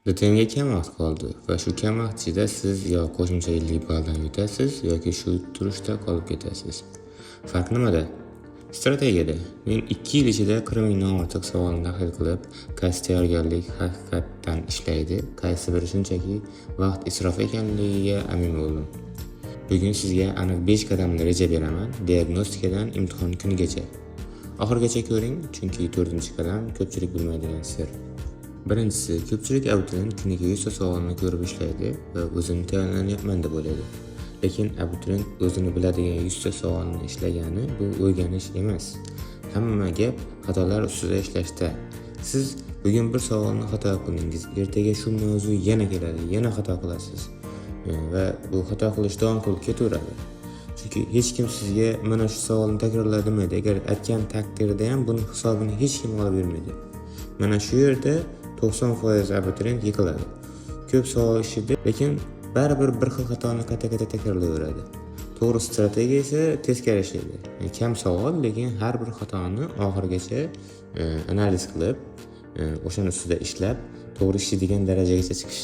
Bitimga kam vaqt qoldi va shu kam vaqt ichida siz yo qo'shimcha yillik balldan yutasiz yoki shu turishda qolib ketasiz. Farq nimada? Strategiyada. Men 2 yil ichida 40 mingdan ortiq savolni tahlil qilib, qaysi tayyorgarlik haqiqatdan ishlaydi, qaysi biri shunchaki vaqt isrofi ekanligiga amin bo'ldim. Bugun sizga aniq 5 qadamli reja beraman, diagnostikadan imtihon kunigacha. Oxirigacha ko'ring, chunki 4-qadam ko'pchilik bilmaydigan sir. Birinchisi, ko'pchilik abituriyent kuniga 100 ta savolni ko'rib ishlaydi va o'zini tayyorlanyapman deb o'ylaydi. Lekin abituriyent o'zini biladigan 100 ta savolni ishlagani bu o'rganish emas. Hamma gap xatolar ustida ishlashda. Siz bugun bir savolni xato qildingiz, ertaga shu mavzu yana keladi, yana xato qilasiz. Va bu xato qilish davom qilib ketaveradi. Chunki hech kim sizga mana shu savolni takrorla demaydi. Agar aytgan taqdirda ham buning hisobini hech kim olib bermaydi. Mana shu yerda 90% abituriyent yiqiladi. Ko'p savol ishida, lekin baribir bir xil xatoni qayta-qayta takrorlayveradi. To'g'ri strategiya esa teskari ishlaydi. Kam savol, lekin har bir xatoni oxirigacha analiz qilib, o'shaning ustida ishlab, to'g'ri ishlaydigan darajagacha chiqish.